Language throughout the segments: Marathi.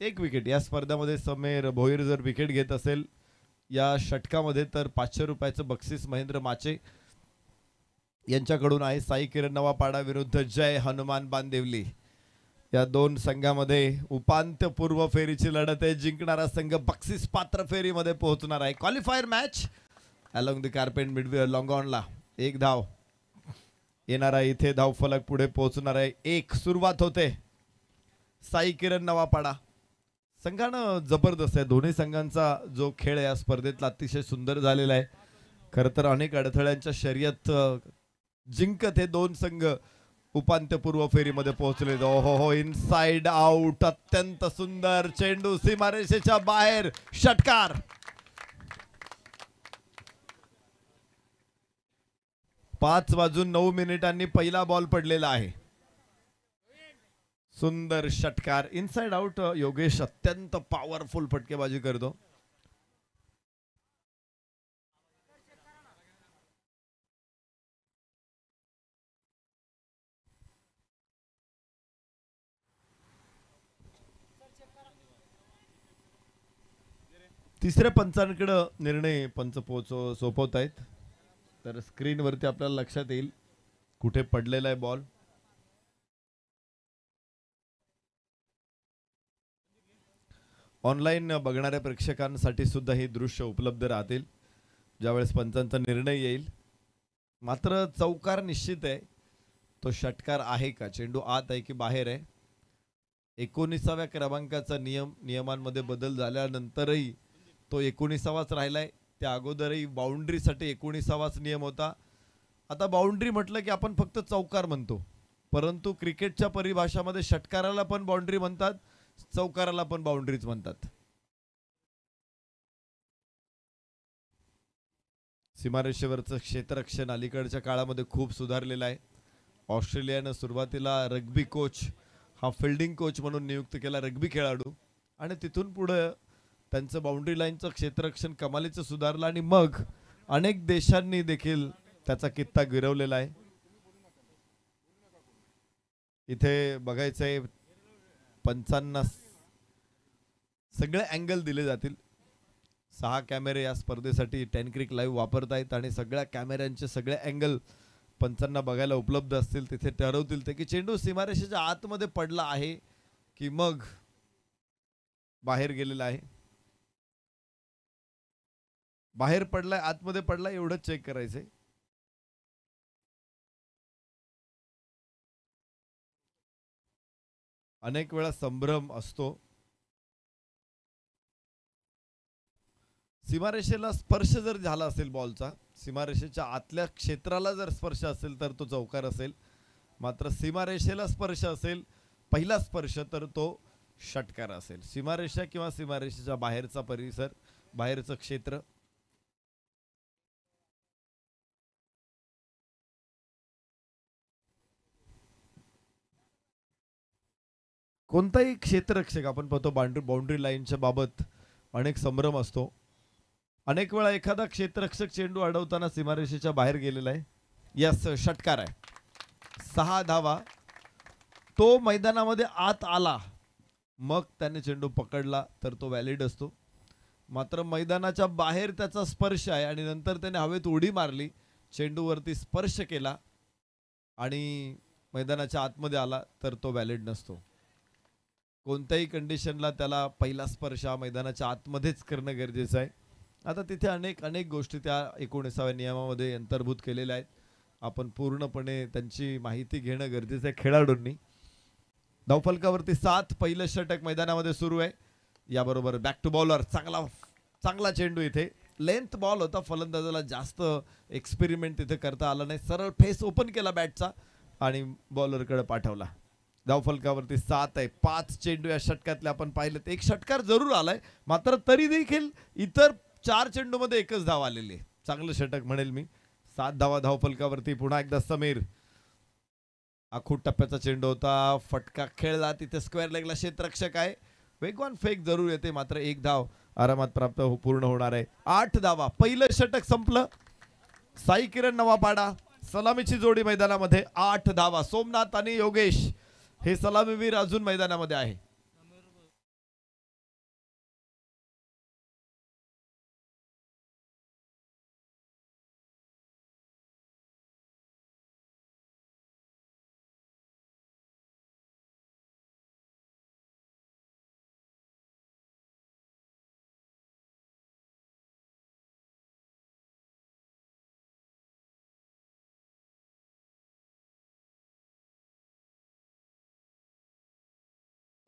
एक विकेट या स्पर्धेमध्ये समीर भोईर जर विकेट घेत असेल या षटकामध्ये तर 500 रुपयाचं बक्षीस महेंद्र माचे यांच्याकडून आहे. साई किरण नवापाडा विरुद्ध जय हनुमान बांदेवली या दोन संघामध्ये उपांत्यपूर्व फेरीची लढत आहे. जिंकणारा संघ बक्षीस पात्र फेरीमध्ये पोहोचणार आहे. Qualifier match along the carpet midway लॉंगॉनला एक धाव येणारा इथे धावफलक पुढे पोहोचणार आहे. एक सुरुवात होते. साई किरण नवापाडा संघानं जबरदस्त आहे. दोन्ही संघांचा जो खेळ या स्पर्धेतला अतिशय सुंदर झालेला आहे. खरं तर अनेक अडथळ्यांच्या शर्यत जिंकत हे दोन संघ उपांत्यपूर्व फेरीमध्ये पोहोचले. हो इनसाइड आउट अत्यंत सुंदर चेंडू सीमारेषेच्या बाहेर षटकार. पाच वाजून 9 मिनिटांनी पहिला बॉल पडलेला आहे. सुंदर षटकार इनसाइड आउट. योगेश अत्यंत पॉवरफुल फटकेबाजी करतो. तिसऱ्या पंचांकडे निर्णय पंच सोपवत आहेत. तर स्क्रीनवरती आपल्याला लक्षात येईल कुठे पडलेला आहे बॉल. ऑनलाईन बघणाऱ्या प्रेक्षकांसाठी सुद्धा हे दृश्य उपलब्ध राहतील ज्यावेळेस पंचांचा निर्णय येईल. मात्र चौकार निश्चित आहे. तो षटकार आहे का, चेंडू आत आहे की बाहेर आहे. 19व्या क्रमांकाचा नियमांमध्ये बदल झाल्यानंतरही तो 19वाच राहिलाय. त्या अगोदरही बाउंड्रीसाठी 19वाच नियम होता. आता बाउंड्री म्हटलं की आपण फक्त चौकार म्हणतो, परंतु क्रिकेटच्या परिभाषामध्ये षटकाराला पण बाउंड्री म्हणतात, चौकाराला पण बाउंड्रीज म्हणतात. सीमारेषेवरचं क्षेत्ररक्षण अलीकडच्या काळामध्ये खूप सुधारलेलं आहे. ऑस्ट्रेलियानं सुरुवातीला रग्बी कोच हा फिल्डिंग कोच म्हणून नियुक्त केला, रग्बी खेळाडू, आणि तिथून पुढे त्यांचं बाउंड्री लाईनचं क्षेत्ररक्षण कमालीचं सुधारलं आणि मग अनेक देशांनी देखील त्याचा कित्ता गिरवलेला आहे. इथे बघायचंय पंचांना सगळे अँगल दिले जातील. 6 कॅमेरे या स्पर्धेसाठी 10 क्रिक लाईव्ह वापरतायत आणि सगळ्या कॅमेऱ्यांचे सगळे अँगल पंचांना बघायला उपलब्ध असतील. तिथे ठरवतील ते की चेंडू सीमारेषेच्या आतमध्ये पडला आहे की मग बाहेर गेलेला आहे. बाहेर पडलाय आतमध्ये पडलाय एवढंच चेक करायचंय. अनेक वेळा संभ्रम असतो. सीमारेषेला स्पर्श जर झाला असेल बॉलचा, सीमारेषेच्या आतल्या क्षेत्राला जर स्पर्श असेल तर तो चौकार असेल. मात्र सीमारेषेला स्पर्श असेल, पहिला स्पर्श, तर तो षटकार असेल. सीमारेषा किंवा सीमारेषेच्या बाहेरचा परिसर, बाहेरचं क्षेत्र. कोणताही क्षेत्ररक्षक आपण पाहतो बाउंड्री लाईनच्या बाबत अनेक संभ्रम असतो. अनेक वेळा एखादा क्षेत्ररक्षक चेंडू अडवताना सीमारेषेच्या बाहेर गेलेला आहे. यस, षटकार आहे. 6 धावा. तो मैदानामध्ये आत आला मग त्याने चेंडू पकडला तर तो व्हॅलिड असतो. मात्र मैदानाच्या बाहेर त्याचा स्पर्श आहे आणि नंतर त्याने हवेत उडी मारली, चेंडूवरती स्पर्श केला आणि मैदानाच्या आतमध्ये आला तर तो व्हॅलिड नसतो. कोणत्याही कंडिशनला त्याला पहिला स्पर्श हा मैदानाच्या आतमध्येच करणं गरजेचं आहे. आता तिथे अनेक गोष्टी त्या 19व्या नियमामध्ये अंतर्भूत केलेल्या आहेत. आपण पूर्णपणे त्यांची माहिती घेणं गरजेचं आहे खेळाडूंनी. धावफलकावरती 7 पहिलं षटक मैदानामध्ये सुरू आहे. याबरोबर बॅक टू बॉलर. चांगला चेंडू. इथे लेंथ बॉल होता, फलंदाजाला जास्त एक्सपेरिमेंट तिथे करता आला नाही. सरळ फेस ओपन केला बॅटचा आणि बॉलरकडे पाठवला. धावफलकावरती 7 आहे. 5 चेंडू या षटकातले आपण पाहिलेत. एक षटकार जरूर आलाय, मात्र तरी देखील इतर 4 चेंडूमध्ये एकच धाव आलेली आहे. चांगलं षटक म्हणेल मी. 7 धावा धावफलकावरती. पुन्हा एकदा समीर. आखूट टप्प्याचा चेंडू होता, फटका खेळला. तिथे स्क्वेअर लेगला क्षेत्ररक्षक आहे. वेगवान फेक जरूर येते, मात्र एक धाव आरामात प्राप्त पूर्ण होणार आहे. 8 धावा. पहिलं षटक संपलं. साई किरण नवापाडा सलामीची जोडी मैदानामध्ये. 8 धावा. सोमनाथ आणि योगेश हे सलामीवीर अजून मैदानामध्ये आहे.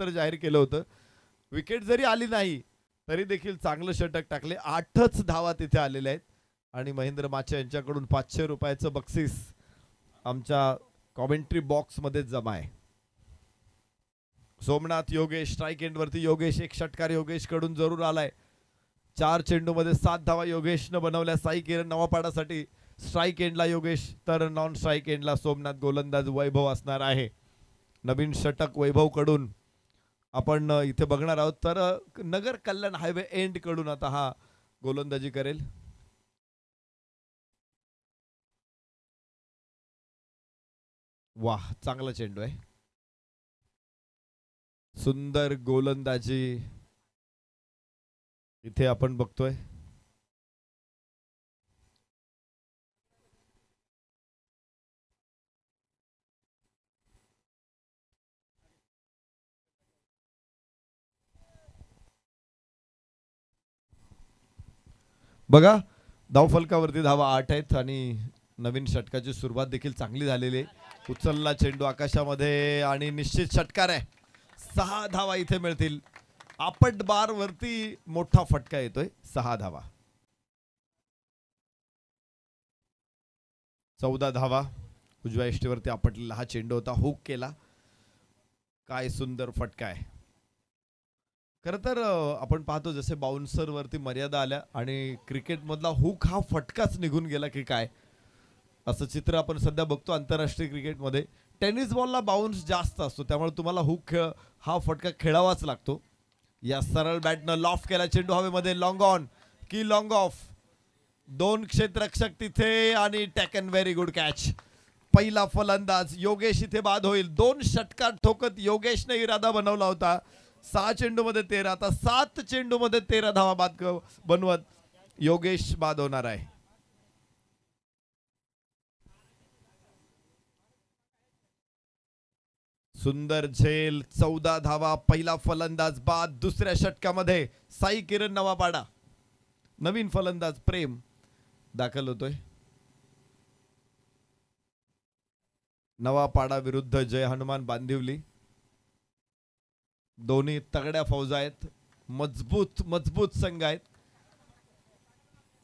तर जाहीर केलं होतं. विकेट जरी आली नाही तरी देखील चांगलं षटक टाकले. 8च धावा तिथे आलेल्या आहेत आणि महेंद्र माचे यांच्याकडून 500 रुपयाचं बक्षीस आमच्या कॉमेंट्री बॉक्स मध्ये जमा आहे. सोमनाथ योगेश स्ट्राईक एंड वरती. योगेश एक षटकार योगेश कडून जरूर आलाय. 4 चेंडूमध्ये 7 धावा योगेशनं बनवल्या. साई किरण नवापाडासाठी स्ट्राईक एंडला योगेश तर नॉन स्ट्राईक एंडला सोमनाथ. गोलंदाज वैभव असणार आहे. नवीन षटक वैभव कडून आपण इथे बघणार आहोत. तर नगर कल्याण हायवे एंड कडून आता हा गोलंदाजी करेल. वाह चांगला चेंडू आहे. सुंदर गोलंदाजी इथे आपण बघतोय. बघा धावफलकावरती धावा 8 आहेत आणि नवीन षटकाची सुरुवात देखील चांगली झालेली आहे. उचलला चेंडू आकाशामध्ये आणि निश्चित षटकार आहे. 6 धावा इथे मिळतील. आपट बार वरती मोठा फटका येतोय. 6 धावा. 14 धावा. उजव्या यष्टीवरती आपटलेला हा चेंडू होता. हुक केला. काय सुंदर फटका आहे. खरं तर आपण पाहतो जसे बाउन्सर वरती मर्यादा आल्या आणि क्रिकेट मधला हुक हा फटकाच निघून गेला की काय असं चित्र आपण सध्या बघतो आंतरराष्ट्रीय क्रिकेटमध्ये. टेनिस बॉलला बाउन्स जास्त असतो त्यामुळे तुम्हाला हुक हा फटका खेळावाच लागतो. या सरळ बॅटनं लॉफ केला चेंडू हवेमध्ये. लॉंग ऑन की लॉंग ऑफ. 2 क्षेत्ररक्षक तिथे आणि टॅकन व्हेरी गुड कॅच. पहिला फलंदाज योगेश इथे बाद होईल. 2 षटकार ठोकत योगेशने इरादा बनवला होता. 6 चेंडूमध्ये 13. आता 7 चेंडूमध्ये 13 धावा बाद बनवत योगेश बाद होणार आहे. सुंदर झेल. 14 धावा. पहिला फलंदाज बाद. दुसऱ्या षटकामध्ये साई किरण नवापाडा. नवीन फलंदाज प्रेम दाखल होतोय. नवापाडा विरुद्ध जय हनुमान बांदिवली. दोन्ही तगड्या फौजा आहेत. मजबूत मजबूत संघ आहेत.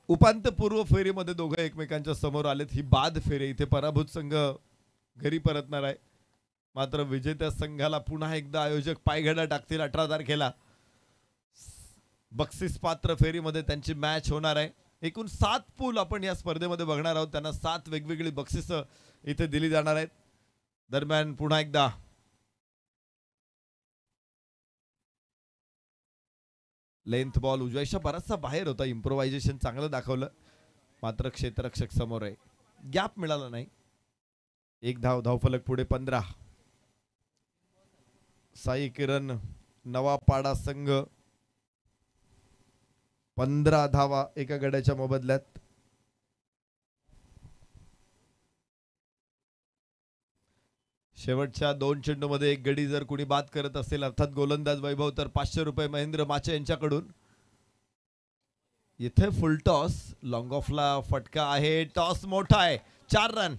उपांत्यपूर्व फेरीमध्ये दोघं एकमेकांच्या समोर आलेत. ही बाद फेरी. इथे पराभूत संघ घरी परतणार आहे. मात्र विजेत्या संघाला पुन्हा एकदा आयोजक पायघडा टाकतील 18 तारखेला. बक्षीस पात्र फेरीमध्ये त्यांची मॅच होणार आहे. एकूण 7 पूल आपण या स्पर्धेमध्ये बघणार आहोत. त्यांना 7 वेगवेगळी बक्षीस इथे दिली जाणार आहेत. दरम्यान पुन्हा एकदा लेंथ बॉल उजव्याच्या बराचसा बाहेर होता. इम्प्रोव्हायझेशन चांगलं दाखवलं मात्र क्षेत्ररक्षक समोर आहे. गॅप मिळाला नाही. 1 धाव. धावफलक पुढे 15. साई किरण नवापाडा संघ 15 धावा एका गड्याच्या मोबदल्यात. शेवटच्या 2 चेंडूमध्ये 1 गडी जर कुणी बाद करत असेल अर्थात गोलंदाज वैभव तर 500 रुपये महेंद्र माचे यांच्याकडून. इथे फुल टॉस. लॉंग ऑफला फटका आहे. टॉस मोठा आहे. 4 रन.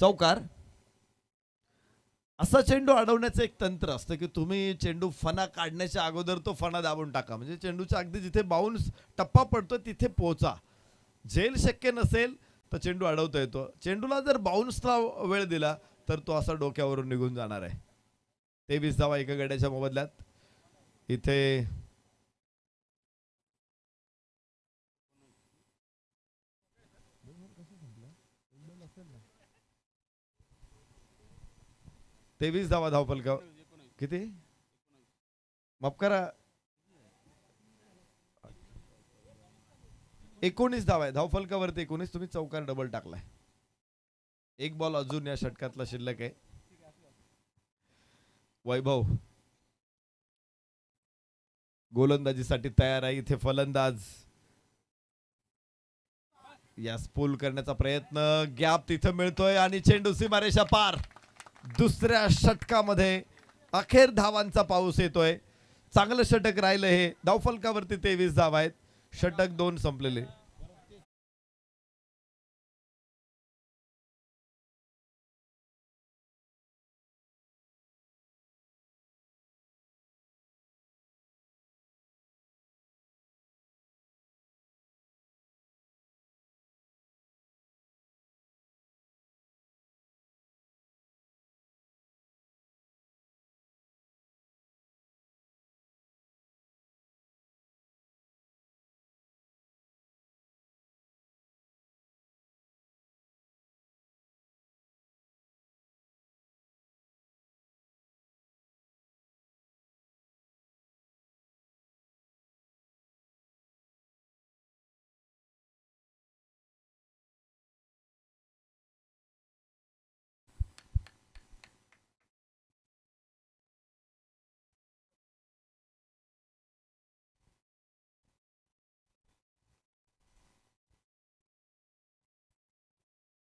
चौकार. असा चेंडू अडवण्याचं एक तंत्र असतं की तुम्ही चेंडू फणा काढण्याच्या अगोदर तो फणा दाबून टाका. म्हणजे चेंडूच्या अगदी जिथे बाउन्स टप्पा पडतो तिथे पोहोचा. झेल शक्य नसेल तर चेंडू अडवता येतो. चेंडूला जर बाउन्सला वेळ दिला तर तो असा डोक्यावरून निघून जाणार आहे. 23 धावा एका गड्याच्या मोबदल्यात. इथे तेवीस धावा धावफलका. किती माफ करा 19 धावा आहे धावफलकावरती. 19. तुम्ही चौकार डबल टाकलाय. 1 बॉल अजून या षटकातला शिल्लक आहे. वैभव गोलंदाजीसाठी तयार आहे. इथे फलंदाज यास पूल करण्याचा प्रयत्न, गॅप तिथे मिळतोय आणि चेंडू सीमारेषा पार. दुसऱ्या षटकामध्ये अखेर धावांचा पाऊस येतोय. चांगलं षटक राहिलं हे. धावफलकावरती 23 धावा आहेत. षटक 2 संपलेले.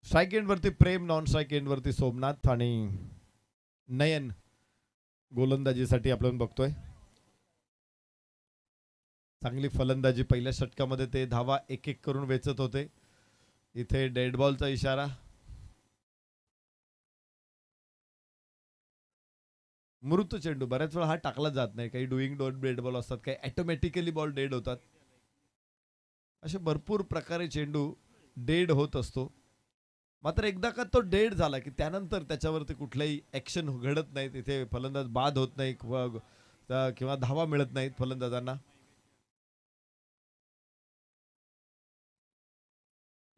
स्ट्राईक एंड वरती प्रेम, नॉन स्ट्राईक एंड वरती सोमनाथ आणि नयन गोलंदाजीसाठी आपण बघतोय. चांगली फलंदाजी. पहिल्या षटकामध्ये ते धावा एक एक करून वेचत होते. इथे डेड बॉलचा इशारा. मृत चेंडू. बऱ्याच वेळा हा टाकला जात नाही. काही डुईंग डेड बॉल असतात, काही ऑटोमॅटिकली बॉल डेड होतात. असे भरपूर प्रकारे चेंडू डेड होत असतो. मात्र एकदा का तो डेड झाला की त्यानंतर त्याच्यावरती कुठलाही ऍक्शन घडत नाही. तिथे फलंदाज बाद होत नाही किंवा धावा मिळत नाहीत फलंदाजांना.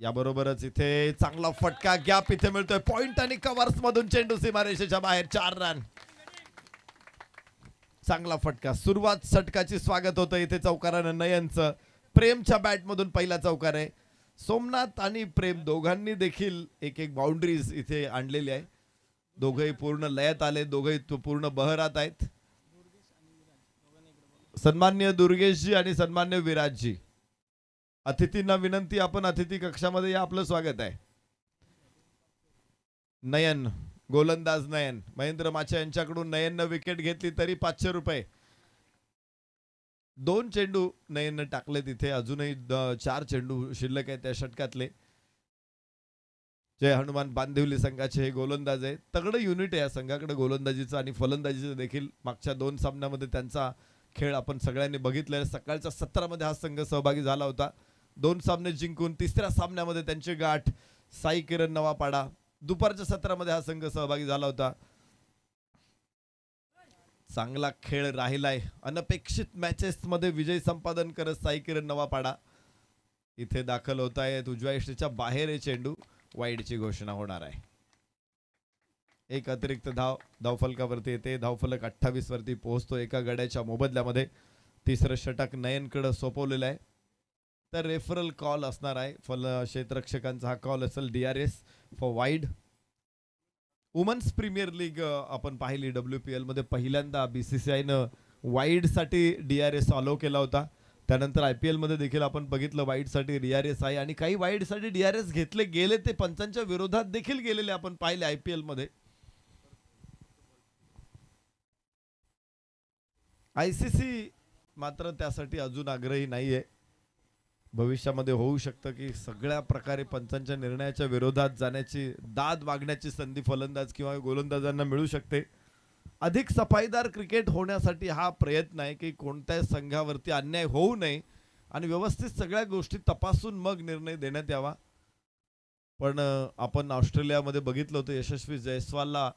याबरोबरच इथे चांगला फटका, गॅप इथे मिळतोय. पॉइंट आणि कव्हर्स मधून चेंडू सीमारेषेच्या बाहेर. 4 रन. चांगला फटका. सुरुवात षटकाची स्वागत होतं इथे चौकारानं नयनचं. प्रेमच्या बॅट मधून पहिला चौकार आहे. सोमनाथ आणि प्रेम दोघांनी देखील एक एक बाउंड्रीज इथे आणलेली आहे. दोघंही पूर्ण लयात आले. दोघंही पूर्ण बहरात आहेत. सन्मान्य दुर्गेशजी आणि सन्मान्य विराजजी, अतिथींना विनंती, आपण अतिथी कक्षामध्ये या. आपलं स्वागत आहे. नयन गोलंदाज. नयन महेंद्र माच्या यांच्याकडून नयननं विकेट घेतली तरी 500 रुपये. 2 चेंडू नयननं टाकले तिथे. अजूनही 4 चेंडू शिल्लक आहे त्या षटकातले. जय हनुमान बांदिवली संघाचे हे गोलंदाज आहे. तगडं युनिट आहे या संघाकडे गोलंदाजीचं आणि फलंदाजीचं देखील. मागच्या 2 सामन्यामध्ये त्यांचा खेळ आपण सगळ्यांनी बघितलाय. सकाळच्या सत्रामध्ये हा संघ सहभागी झाला होता. 2 सामने जिंकून तिसऱ्या सामन्यामध्ये त्यांची गाठ साई किरण नवापाडा. दुपारच्या सत्रामध्ये हा संघ सहभागी झाला होता. चांगला खेळ राहिलाय. अनपेक्षित मॅचेस मध्ये विजय संपादन करत साई किरण नवापाडा इथे दाखल होत आहेत. उजव्या यष्टीच्या बाहेर हे चेंडू. वाईडची घोषणा होणार आहे. एक अतिरिक्त धाव धावफलकावरती येते. धावफलक 28 वरती पोहोचतो एका गड्याच्या मोबदल्यामध्ये. तिसरं षटक नयनकडे सोपवलेलं आहे. तर रेफरल कॉल असणार आहे. क्षेत्ररक्षकांचा हा कॉल असेल. DRS for wide. Women's premier league आपण पाहिली. WPL मध्ये पहिल्यांदा BCCIनं वाईड साठी DRS अलो केला होता. त्यानंतर IPL मध्ये देखील आपण बघितलं वाईड साठी DRS आहे. आणि काही वाईड साठी DRS घेतले गेले. ते पंचांच्या विरोधात देखील गेलेले आपण पाहिले IPL मध्ये. ICC मात्र त्यासाठी अजून आग्रही नाहीये. भविष्यामध्ये होऊ शकतं की सगळ्या प्रकारे पंचांच्या निर्णयाच्या विरोधात जाण्याची, दाद मागण्याची संधी फलंदाज किंवा गोलंदाजांना मिळू शकते. अधिक सफाईदार क्रिकेट होण्यासाठी हा प्रयत्न आहे की कोणत्याही संघावरती अन्याय होऊ नये आणि व्यवस्थित सगळ्या गोष्टी तपासून मग निर्णय देण्यात यावा. पण आपण ऑस्ट्रेलियामध्ये बघितलं होतं यशस्वी जयस्वालला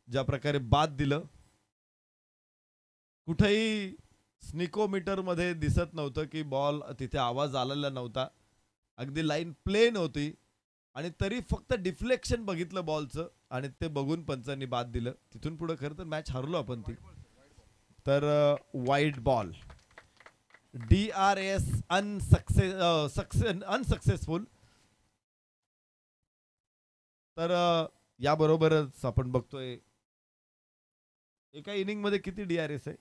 ज्या प्रकारे बाद दिलं. कुठेही स्निकोमीटर मध्ये दिसत नव्हतं की बॉल तिथे आवाज आलेला नव्हता. अगदी लाईन प्लेन होती आणि तरी फक्त डिफ्लेक्शन बघितलं बॉलचं आणि ते बघून पंचांनी बाद दिलं. तिथून पुढे खरं तर मॅच हरलो आपण ती. तर वाईड बॉल. DRS unsuccessful. तर याबरोबरच आपण बघतोय एका इनिंग मध्ये किती DRS आहे?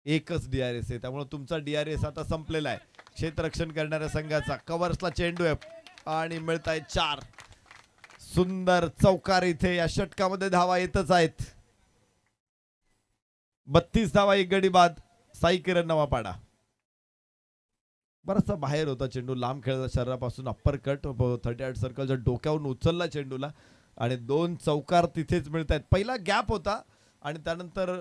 एकच DRS आहे. त्यामुळे तुमचा DRS आता संपलेला आहे. क्षेत्ररक्षण करणाऱ्या संघाचा कव्हर्सला चेंडू आहे आणि मिळत आहे 4. सुंदर चौकार इथे या षटकामध्ये धावा येतच आहेत. 32 धावा एक गडी बाद. साई किरण नवापाडा. बराचसा बाहेर होता चेंडू, लांब खेळला शरीरापासून, अप्पर कट 38 सर्कलच्या डोक्यावरून उचलला चेंडूला आणि 2 चौकार तिथेच मिळत आहेत. पहिला गॅप होता आणि त्यानंतर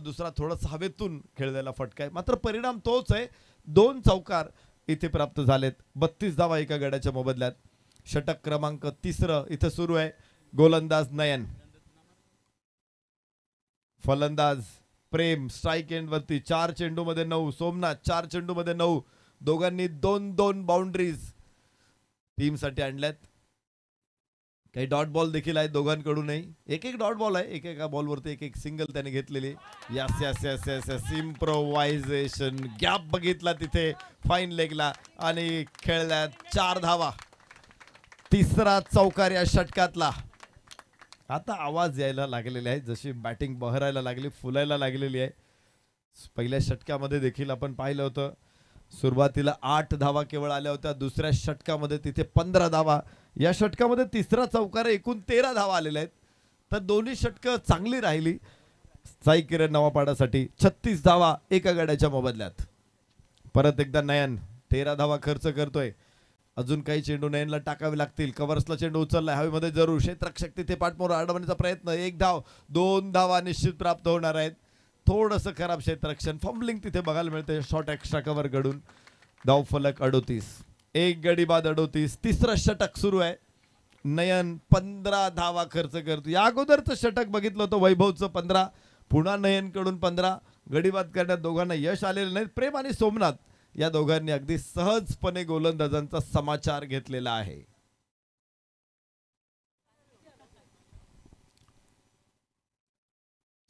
दुसरा थोडासा हवेतून खेळलेला फटका आहे. मात्र परिणाम तोच आहे. 2 चौकार इथे प्राप्त झालेत. 32 धावा एका गड्याच्या मोबदल्यात. षटक क्रमांक 3 इथे सुरू आहे. गोलंदाज नयन, फलंदाज प्रेम. स्ट्राईक एंड वरती 4 चेंडू मध्ये 9. सोमनाथ 4 चेंडू मध्ये 9. दोघांनी 2-2 बाउंड्रीज टीम साठी आणल्यात. काही डॉट बॉल देखील आहेत दोघांकडूनही. एक डॉट बॉल आहे. एका बॉलवरती एक सिंगल त्याने घेतलेली. Yes yes yes yes yes improvisation. Gap बघितला तिथे फाईन लेगला आणि खेळल्यात 4 धावा. 3रा चौकार या षटकातला. आता आवाज यायला लागलेले आहे, जशी बॅटिंग बहरायला लागली, फुलायला लागलेली आहे. पहिल्या षटकामध्ये देखील आपण पाहिलं होतं, सुरुवातीला 8 धावा केवळ आल्या होत्या. दुसऱ्या षटकामध्ये तिथे 15 धावा. या षटकामध्ये 3रा चौकार एकूण 13 धावा आलेल्या आहेत. तर दोन्ही षटकं चांगली राहिली साई किरण नवापाडासाठी. 36 धावा एका गड्याच्या मोबदल्यात. परत एकदा नयन 13 धावा खर्च करतोय. अजून काही चेंडू नयनला टाकावे लागतील. कव्हर्सला चेंडू उचललाय हवेमध्ये जरूर. क्षेत्ररक्षक तिथे पाठमोर अडवण्याचा प्रयत्न. 1 धाव, 2 धावा निश्चित प्राप्त होणार आहेत. थोडंसं खराब क्षेत्ररक्षण, फंबलिंग तिथे बघायला मिळते शॉर्ट एक्स्ट्रा कव्हर कडून. धाव फलक 38. एक गडी बाद 38. 3रं षटक सुरू आहे. नयन 15 धावा खर्च करतो. या अगोदरचं षटक बघितलं होतं वैभवचं 15. पुन्हा नयन कडून 15. गडी बाद करण्यात दोघांना यश आलेलं नाही. प्रेम आणि सोमनाथ या दोघांनी अगदी सहजपणे गोलंदाजांचा समाचार घेतलेला आहे.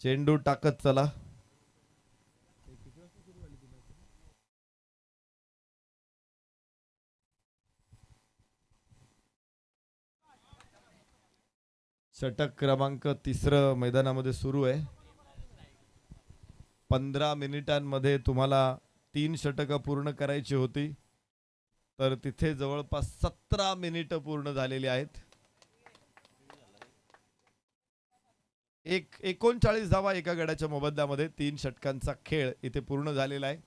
चेंडू टाकत चला. षटक क्रमांक 3 मैदानामध्ये सुरू आहे. 15 मिनिटांमध्ये तुम्हाला 3 षटकं पूर्ण करायची होती, तर तिथे जवळपास 17 मिनिटं पूर्ण झालेली आहेत. 39 धावा एका गड्याच्या मोबदल्यामध्ये 3 षटकांचा खेळ इथे पूर्ण झालेला आहे.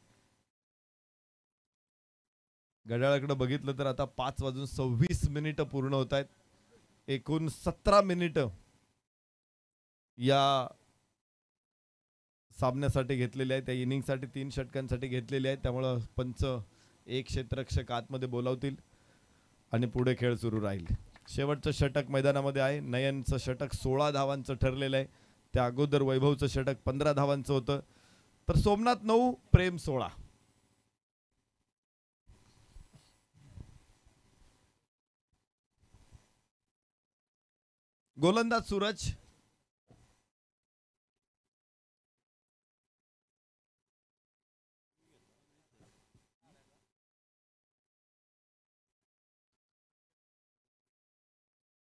घड्याळाकडे बघितलं तर आता 5:26 मिनिटं पूर्ण होत आहेत. एकूण 17 मिनिटं या सामन्यासाठी घेतलेले आहे. त्या इनिंगसाठी 3 षटकांसाठी घेतलेले आहेत. त्यामुळं पंच एक क्षेत्ररक्षक आतमध्ये बोलावतील आणि पुढे खेळ सुरू राहील. शेवटचं षटक मैदानामध्ये आहे. नयनचं षटक 16 धावांचं ठरलेलं आहे. त्या अगोदर वैभवचं षटक 15 धावांचं होतं. तर सोमनाथ 9, प्रेम 16. गोलंदाज सूरज.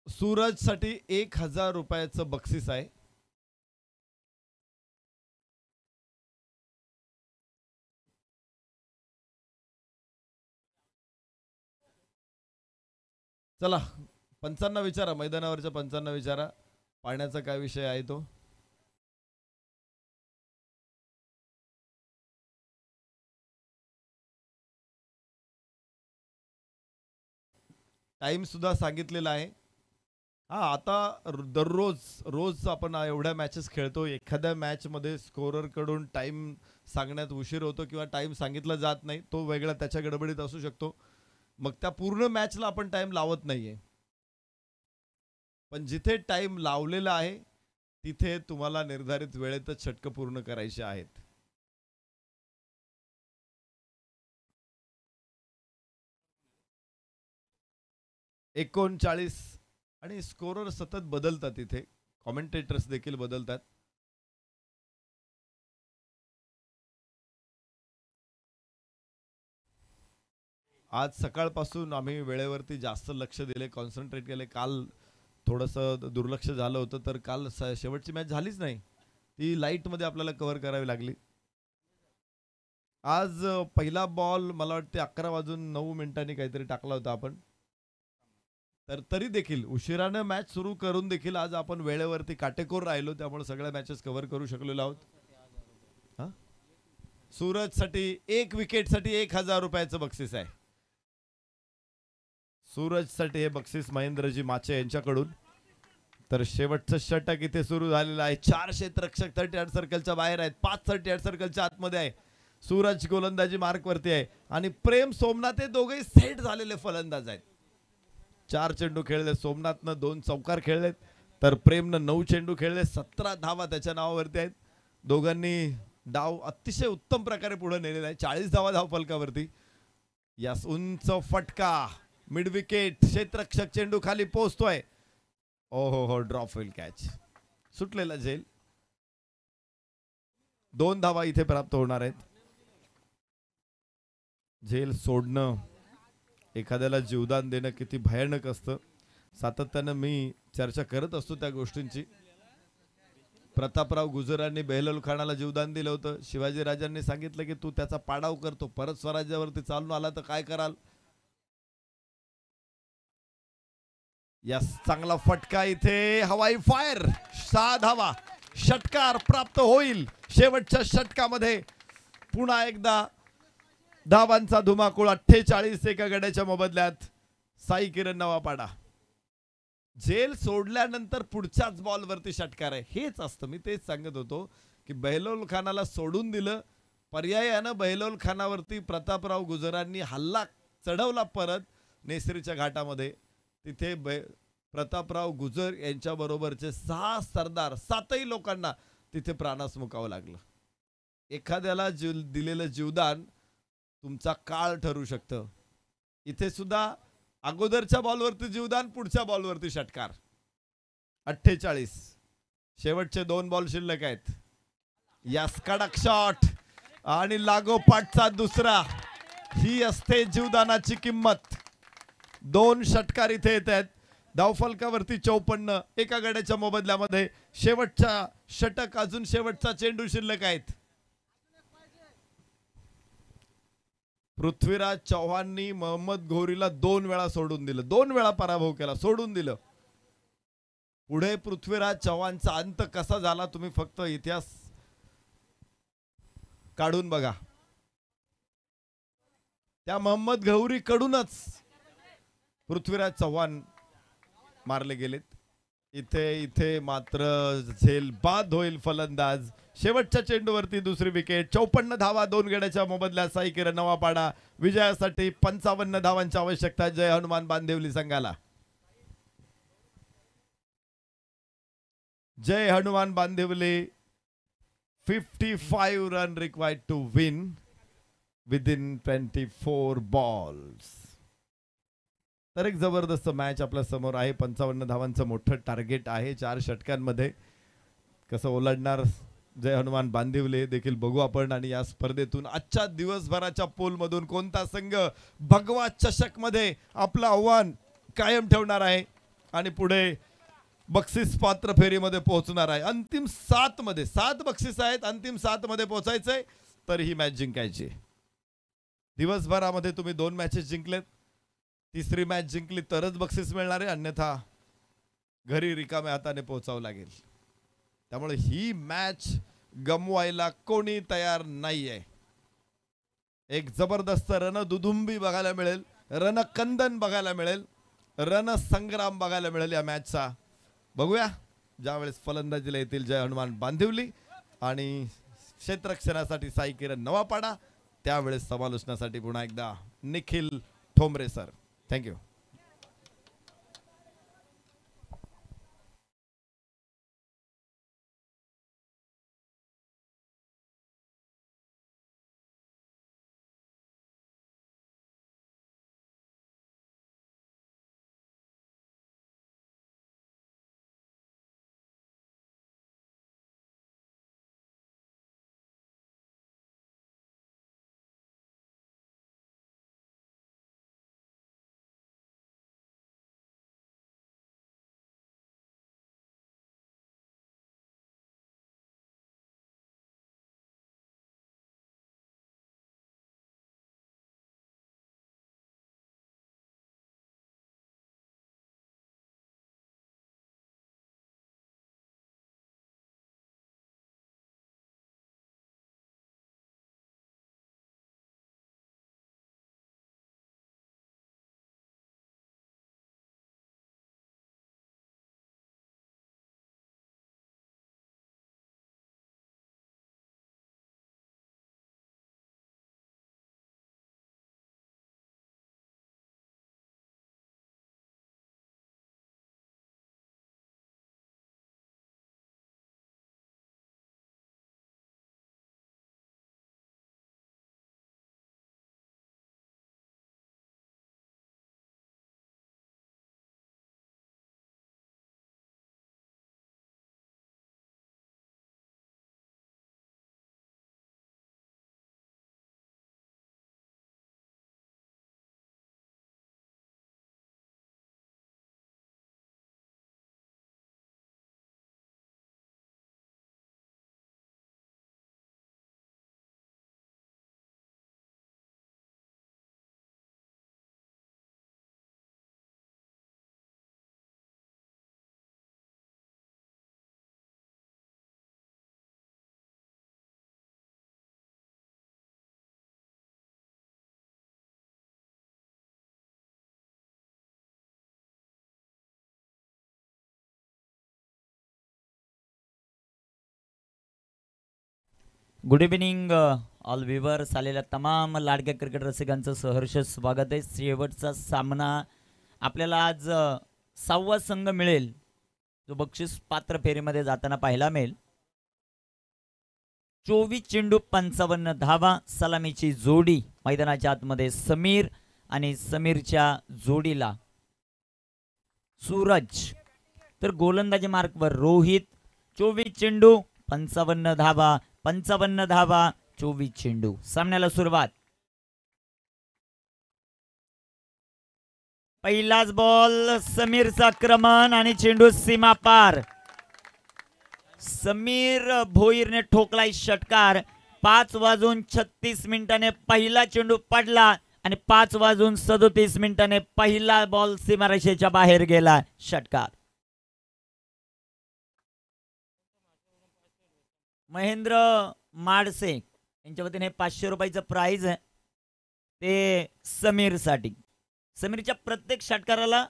सूरज साठी 1000 रुपयाचं बक्षीस आहे. चला पंचांना विचारा, मैदानावरच्या पंचांना विचारा पाण्याचा काय विषय आहे तो. टाइम सुद्धा सांगितलेला आहे. हा आता रोज आपण एवढ्या मॅचेस खेळतो. एखाद्या मॅच मध्ये स्कोरर कडून टाइम सांगण्यात उशीर होतो किंवा टाइम सांगितला जात नाही, तो वेगळा त्याच्या गडबडीत असू शकतो. मग त्या पूर्ण मॅचला आपण टाइम लावत नाहीये. पण जिथे टाइम लावलेला आहे तिथे तुम्हाला निर्धारित वेळेतच षटकं पूर्ण करायची आहेत. एकोणचाळीस आणि स्कोरर सतत बदलतात. इथे कॉमेंटेटर्स देखील बदलतात. आज सकाळपासून आम्ही वेळेवरती जास्त लक्ष दिले, कॉन्सन्ट्रेट केले. काल थोडंसं दुर्लक्ष झालं होतं, तर काल शेवटची मॅच झालीच नाही. ती लाईट मध्ये आपल्याला कव्हर करावी लागली. आज पहिला बॉल मला वाटते 11 वाजून 9 मिनिटांनी काहीतरी टाकला होता आपण. तर तरी देखील उशिरानं मॅच सुरू करून देखील आज आपण वेळेवरती काटेकोर राहिलो, त्यामुळे सगळ्या मॅचेस कव्हर करू शकलेलो आहोत. सूरजसाठी 1 विकेटसाठी 1000 रुपयाचं बक्षीस आहे. सूरजसाठी हे बक्षीस महेंद्रजी माचे यांच्याकडून. तर शेवटचं षटक इथे सुरू झालेलं आहे. 4 क्षेत्ररक्षक 38 सर्कलच्या बाहेर आहेत, 5 38 सर्कलच्या आतमध्ये आहे. सूरज गोलंदाजी मार्क वरती आहे आणि प्रेम सोमनाथ हे दोघेही सेट झालेले फलंदाज आहेत. 4 चेंडू खेळले, सोमनाथनं 2 चौकार खेळलेत, तर प्रेमनं 9 चेंडू खेळले, 17 धावा त्याच्या नावावरती आहेत. दोघांनी डाव अतिशय उत्तम प्रकारे पुढे नेलेला आहे. 40 धावा धावफलकावरती. यास उंच फटका, मिड विकेट, क्षेत्ररक्षक चेंडू खाली पोहोचतोय. हो ड्रॉप होईल, कॅच सुटलेला झेल. 2 धावा इथे प्राप्त होणार आहेत. झेल सोडणं एखाद्याला जीवदान देणं किती भयानक असतं, सातत्यानं मी चर्चा करत असतो त्या गोष्टींची. प्रतापराव गुजरांनी बेहलोल खानाला जीवदान दिलं होतं. शिवाजी राजांनी सांगितलं की तू त्याचा पाडाव करतो, परत स्वराज्यावरती चालून आला तर काय कराल. यस, चांगला फटका इथे, हवाई फायर, 6 धावा, षटकार प्राप्त होईल. शेवटच्या षटकामध्ये पुन्हा एकदा धावांचा धुमाकूळ. 48 एका गड्याच्या मोबदल्यात साई किरण नवापाडा. झेल सोडल्यानंतर पुढच्याच बॉलवरती षटकार आहे. हेच असतं, मी तेच सांगत होतो की बेहलोल खानाला सोडून दिलं, पर्यायानं बेहलोल खानावरती प्रतापराव गुजरांनी हल्ला चढवला परत नेसरीच्या घाटामध्ये. तिथे प्रतापराव गुजर यांच्या बरोबरचे 6 सरदार, 7ही लोकांना तिथे प्राणास मुकावं लागलं. एखाद्याला दिलेलं जीवदान तुमचा काळ ठरू शकतं. इथे सुद्धा अगोदरच्या बॉलवरती जीवदान, पुढच्या बॉलवरती षटकार. 48, शेवटचे 2 बॉल शिल्लक आहेत. यास कडक शॉट आणि लागोपाठचा दुसरा. ही असते जीवदानाची किंमत. 2 षटकार इथे येत आहेत. धावफलकावरती 54 एका गड्याच्या मोबदल्यामध्ये. शेवटचा षटक, अजून शेवटचा चेंडू शिल्लक आहेत. पृथ्वीराज चव्हाणनी मोहम्मद घोरीला 2 वेळा सोडून दिलं, 2 वेळा पराभव केला, सोडून दिलं. पुढे पृथ्वीराज चव्हाणचा अंत कसा झाला तुम्ही फक्त इतिहास काढून बघा. त्या मोहम्मद घौरी कडूनच पृथ्वीराज चव्हाण मारले गेलेत. इथे मात्र झेल बाद होईल फलंदाज. शेवटच्या चेंडूवरती दुसरी विकेट. 54 धावा 2 गड्याच्या मोबदल्यात साई किरण नवापाडा. विजयासाठी 55 धावांची आवश्यकता जय हनुमान बांदिवली संघाला. जय Hanuman Bandivali. 55 run required to win within 24 balls. तर एक जबरदस्त मॅच आपल्या समोर आहे. 55 धावांचं मोठं टार्गेट आहे 4 षटकांमध्ये. कसं ओलांडणार जय हनुमान बांदिवली देखील बघू आपण. आणि या स्पर्धेतून आजच्या दिवसभराच्या पोल मधून कोणता संघ भगवा चषक मध्ये आपलं आव्हान कायम ठेवणार आहे आणि पुढे बक्षीस पात्र फेरीमध्ये पोहोचणार आहे. अंतिम 7 मध्ये 7 बक्षीस आहेत. अंतिम 7 मध्ये पोहोचायचंय तर ही मॅच जिंकायची. दिवसभरामध्ये तुम्ही 2 मॅचेस जिंकलेत, तिसरी मॅच जिंकली तरच बक्षीस मिळणार आहे, अन्यथा घरी रिकाम्या हाताने पोहोचावं लागेल. त्यामुळे ही मॅच गमवायला कोणी तयार नाहीये. एक जबरदस्त रणदुदुंबी बघायला मिळेल, रणकंदन बघायला मिळेल, रणसंग्राम बघायला मिळेल या मॅचचा. बघूया ज्यावेळेस फलंदाजीला येतील जय हनुमान बांदिवली आणि क्षेत्ररक्षणासाठी साई किरण नवापाडा, त्यावेळेस समालोचनासाठी पुन्हा एकदा Nikhil Thombare sir. Thank you. Good evening all viewers. आलेल्या तमाम लाडक्या क्रिकेट रसिकांचं सहर्ष स्वागत आहे. शेवटचा सामना आपल्याला आज 6वा संघ मिळेल जो बक्षीस पात्र फेरीमध्ये जाताना पाहायला मिळेल. 24 चेंडू 55 धावा, सलामीची जोडी मैदानाच्या आतमध्ये समीर आणि समीरच्या जोडीला सूरज. तर गोलंदाजी मार्कवर रोहित. 24 चेंडू 55 धावा, 55 धावा 24 चेंडू. सामन्याला सुरुवात. पहिलाच बॉल, समीरचं आक्रमण आणि चेंडू सीमा पार. समीर भोईरने ठोकलाय षटकार. 5:36 पहिला चेंडू पडला आणि 5:37 पहिला बॉल सीमारेषेच्या बाहेर गेला. षटकार. महेंद्र माडसे यांच्या वतीने 500 रुपयाचं प्राइज आहे ते समीरसाठी. समीरच्या प्रत्येक षटकाराला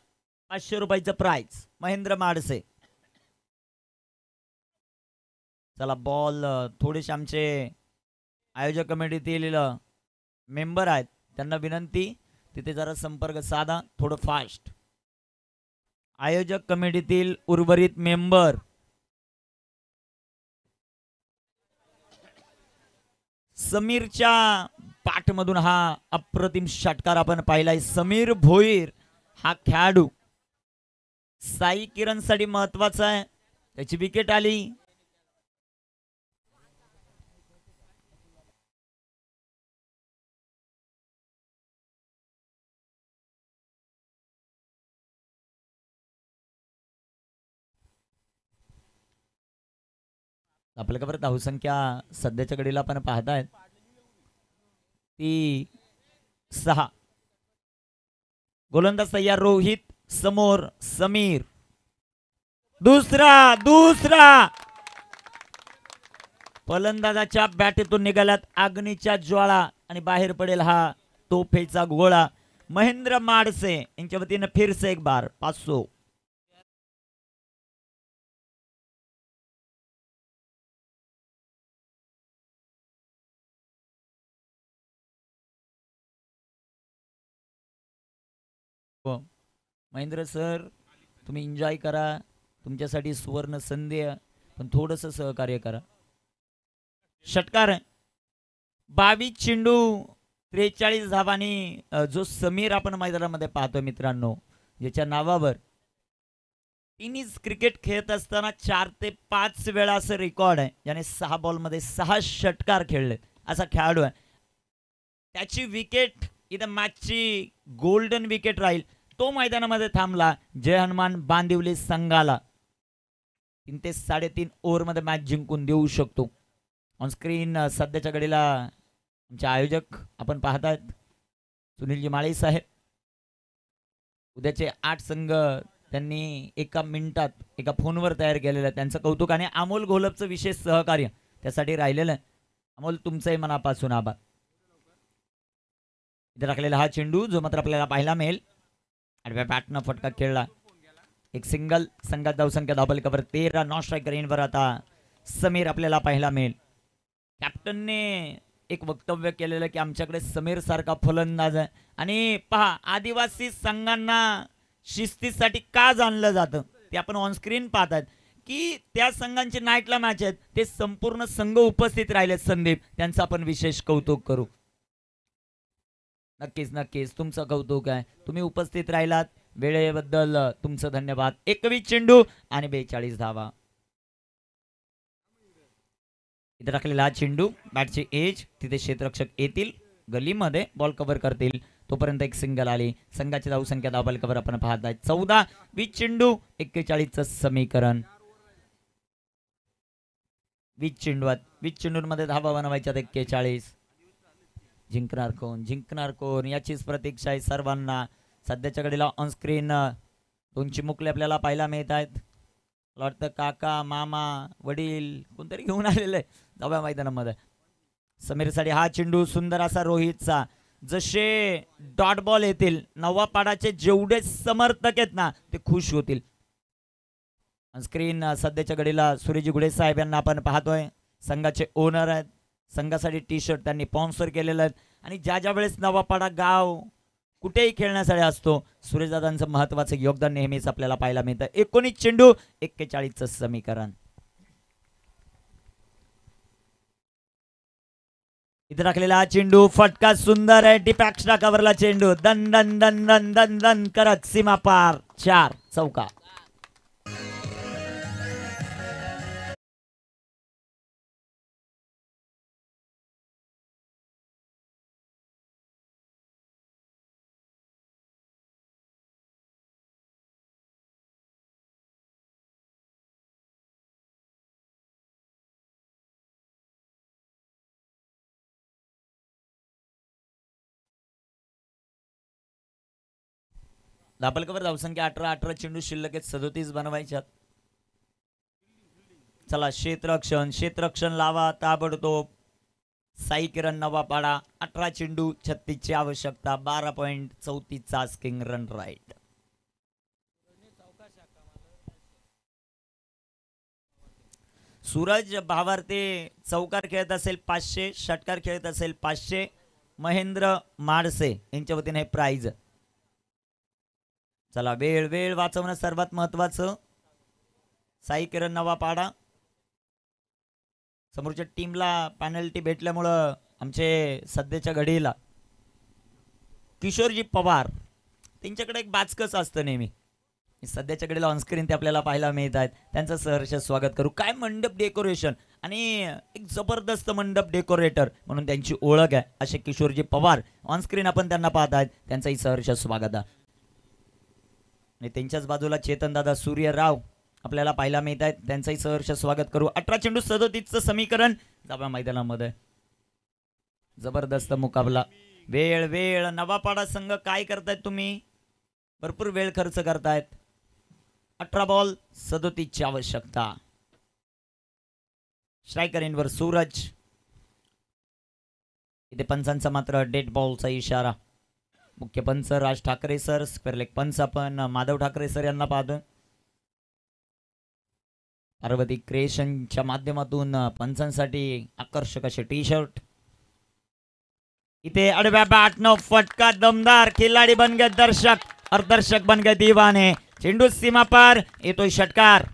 500 रुपयाचं प्राइज. महेंद्र माडसे. चला बॉल. थोडेसे आमचे आयोजक कमिटीतील मेंबर आहेत, त्यांना विनंती तिथे जरा संपर्क साधा, थोडं फास्ट. आयोजक कमिटीतील उर्वरित मेंबर. समीरच्या पाठमधून हा अप्रतिम षटकार आपण पाहिलाय. समीर भोईर हा खेळाडू साई किरणसाठी महत्वाचा आहे. त्याची विकेट आली. आपल्या खबर धावसंख्या सध्याच्या घडीला आपण पाहतायत ती 6. गोलंदाज तयार रोहित. समोर समीर. दुसरा फलंदाजाच्या बॅटीतून निघाल्यात अग्नीच्या ज्वाळा आणि बाहेर पडेल हा तोफेचा गोळा. महेंद्र माडसे यांच्या वतीने फिर से एक बार 500. महेंद्र सर, तुम्ही एन्जॉय करा. तुमच्यासाठी सुवर्ण संधी आहे, पण थोडस सहकार्य करा. षटकार. 22 चेंडू 43 धावांनी जो समीर आपण मैदानामध्ये पाहतोय मित्रांनो, याच्या नावावर तिन्हीच क्रिकेट खेळत असताना 4 ते 5 वेळा असं रेकॉर्ड आहे, ज्याने 6 बॉलमध्ये 6 षटकार खेळले असा खेळाडू आहे. त्याची विकेट इथं मॅचची गोल्डन विकेट राहील. तो मैदानामध्ये थांबला. जय हनुमान बांदिवली संघाला 3 ते 3.5 ओव्हरमध्ये मॅच जिंकून देऊ शकतो. ऑन स्क्रीन सध्याच्या घडीला आमचे आयोजक आपण पाहतात सुनीलजी माळी साहेब. उद्याचे 8 संघ त्यांनी एका मिनिटात एका फोनवर तयार केलेलं आहे. त्यांचं कौतुक आणि अमोल घोलपचं विशेष सहकार्य त्यासाठी राहिलेलं आहे. अमोल, तुमचंही मनापासून आभार. इथे राखलेला हा चेंडू जो मात्र आपल्याला पाहायला मिळेल. आडव्या बॅटनं फटका खेळला. एक सिंगल. संघात धावसंख्या धावपली कवर 13. नॉन स्ट्रायकर इनवर आता समीर आपल्याला पाहायला मिळेल. कॅप्टनने एक वक्तव्य केलेलं की आमच्याकडे समीर सारखा फलंदाज आहे. आणि पहा, आदिवासी संघांना शिस्तीसाठी का जाणलं जातं ते आपण ऑन स्क्रीन पाहतात की त्या संघांची नाईटला मॅच आहेत, ते संपूर्ण संघ उपस्थित राहिलेत. संदीप, त्यांचं आपण विशेष कौतुक करू. नक्कीच तुमचं कौतुक आहे. तुम्ही उपस्थित राहिलात, वेळेबद्दल तुमचं धन्यवाद. 21 चेंडू आणि 42 धावा. इथे राखलेला हा चेंडू बॅटची एज, तिथे क्षेत्ररक्षक येतील, गलीमध्ये बॉल कव्हर करतील, तोपर्यंत एक सिंगल आली. संघाची धावसंख्या धावबॉल कव्हर आपण पाहताय 14. 20 चेंडू 41चं समीकरण. 20 चेंडूंमध्ये धावा बनवायच्यात 41. जिंकणार कोण याचीच प्रतीक्षा आहे सर्वांना. सध्याच्या घडीला ऑन स्क्रीन 2 चिमुकले आपल्याला पाहायला मिळत आहेत. वाटतं काका, मामा, वडील कोणतरी घेऊन आलेलं आहे धाव्या मैदानामध्ये. समीरसाठी हा चेंडू सुंदर असा रोहितचा. जसे डॉट बॉल येतील, नवापाडाचे जेवढे समर्थक आहेत ना ते खुश होतील. स्क्रीन सध्याच्या घडीला सुरेजी गुडे साहेब यांना आपण पाहतोय. संघाचे ओनर आहेत, संघासाठी टी शर्ट त्यांनी स्पॉन्सर केलेलं आहे आणि ज्या ज्या वेळेस नवापाडा गाव कुठेही खेळण्यासाठी असतो सुरेशदादांचं महत्वाचं योगदान नेहमीच आपल्याला पाहायला मिळतं. 19 चेंडू 41चं समीकरण. इथे टाकलेला हा चेंडू फटका सुंदर आहे. डिपॅक्सला कव्हरला चेंडू दन दन दन दन दन दन करत सीमा पार 4 चौका. धापलकवर धावसंख्या 18 चेंडू शिल्लक आहेत 37 बनवायच्यात. चला क्षेत्ररक्षण लावा ताबडतोब. साई किरण नवापाडा 18 चेंडू 36 ची आवश्यकता 12.34 आस्किंग रन राईट. सूरज भावार्ते चौकार खेळत असेल 500, षटकार खेळत असेल 500. महेंद्र माडसे यांच्या वतीने हे प्राइज. चला वेळ वाचवणं सर्वात महत्वाचं. साई किरण नवापाडा समोरच्या टीमला पेनल्टी भेटल्यामुळं आमचे सध्याच्या घडीला किशोरजी पवार त्यांच्याकडे एक बाचकच असतं नेहमी. सध्याच्या घडीला ऑनस्क्रीन ते आपल्याला पाहायला मिळत आहेत. त्यांचं सहर्ष स्वागत करू. काय मंडप डेकोरेशन आणि एक जबरदस्त मंडप डेकोरेटर म्हणून त्यांची ओळख आहे असे किशोरजी पवार. ऑनस्क्रीन आपण त्यांना पाहत आहेत. त्यांचंही सहर्ष स्वागत आहे. आणि त्यांच्याच बाजूला चेतनदादा सूर्यराव आपल्याला पाहायला मिळत आहेत. त्यांचंही सहर्ष स्वागत करू. 18 चेंडू 37चं समीकरण जाव्या मैदानामध्ये जबरदस्त मुकाबला. वेळ नवापाडा संघ काय करतायत तुम्ही? भरपूर वेळ खर्च करतायत. 18 बॉल 37 ची आवश्यकता. स्ट्रायकर इनवर सूरज. इथे पंचांचा मात्र डेड बॉलचा इशारा. मुख्य पंच Raj Thackeray sir, square leg पंच आपण माधव ठाकरे सर यांना पाहतो. पार्वती क्रिएशनच्या माध्यमातून पंचांसाठी आकर्षक असे टी शर्ट. इथे अडव्या बॅट न फटका दमदार. खिलाडी बन गए दर्शक और दर्शक बन गए दीवाने. चेंडू सीमा पार येतोय षटकार.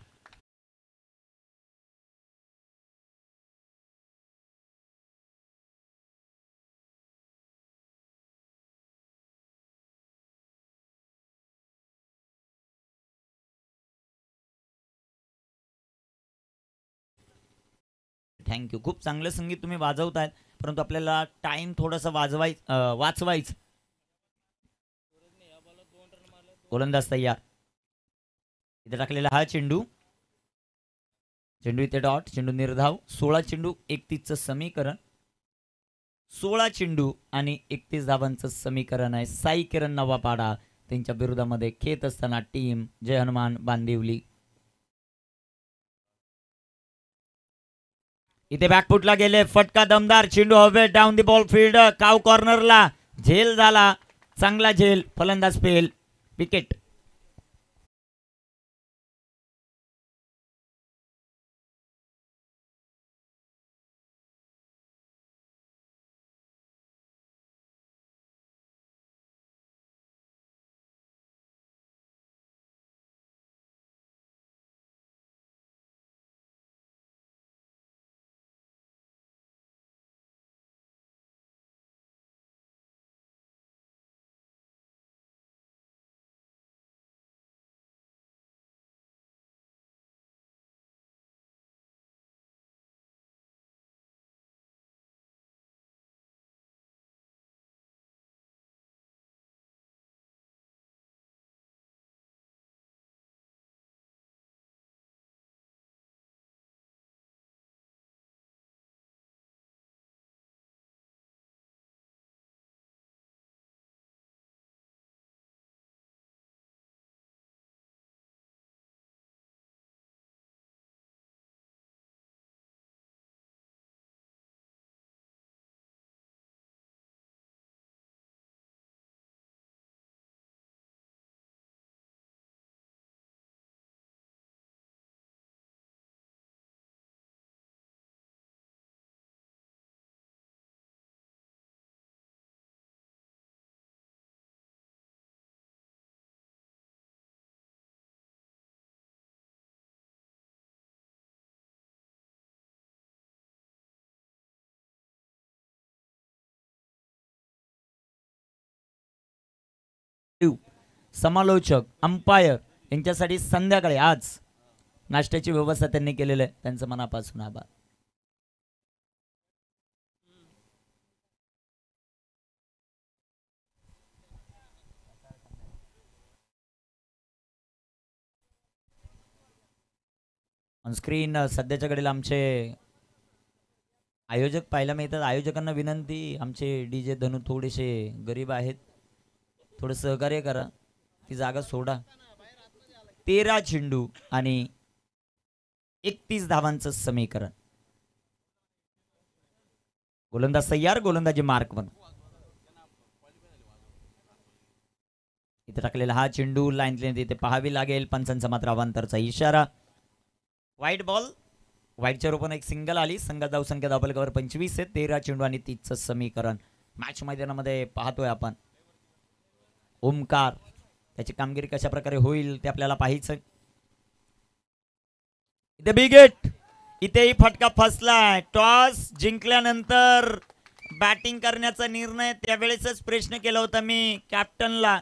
थँक्यू. खूप चांगलं संगीत तुम्ही वाजवतायत परंतु आपल्याला टाइम थोडासा वाचवायचं. गोलंदाज तयार. इथे टाकलेला हा चेंडू इथे डॉट. चेंडू निर्धाव. 16 चेंडू 31चं समीकरण. 16 चेंडू आणि 31 धावांचं समीकरण आहे. साई किरण नवापाडा त्यांच्या विरोधामध्ये खेळत असताना टीम जय हनुमान बांदिवली. इथे बॅकफुटला गेले. फटका दमदार. चेंडू हवे डाऊन दी बॉल फील्ड. काव कॉर्नरला झेल झाला. चांगला झेल. फलंदाज फेल. विकेट. समालोचक, अंपायर यांच्यासाठी संध्याकाळी आज नाश्त्याची व्यवस्था त्यांनी केलेली आहे, त्यांचं मनापासून आभार. ऑनस्क्रीन सध्याच्या घडीला आमचे आयोजक पाहायला मिळतात. आयोजकांना विनंती, आमचे DJ धनु थोडेसे गरीब आहेत, थोडं सहकार्य करा, ती जागा सोडा. 13 चेंडू आणि 31 धावांचं समीकरण. गोलंदाज तयार, गोलंदाजी मार्क वन. इथे टाकलेला हा चेंडू लाईन इथे पाहावी लागेल. पंचांचा मात्र अवांतरचा इशारा. व्हाईट बॉल, व्हाईटच्या रूपाने एक सिंगल आली. संघात धाव संख्या धावफलकावर 25 आहे. 13 चेंडू आणि 30चं समीकरण. मॅच मैदानामध्ये पाहतोय आपण ओमकार, त्याची कामगिरी कशा प्रकारे होईल ते आपल्याला पाहायचं. इथे बिग हिट, इथेही फटका फसलाय. टॉस जिंकल्यानंतर बॅटिंग करण्याचा निर्णय त्यावेळेसच प्रश्न केला होता मी कॅप्टनला.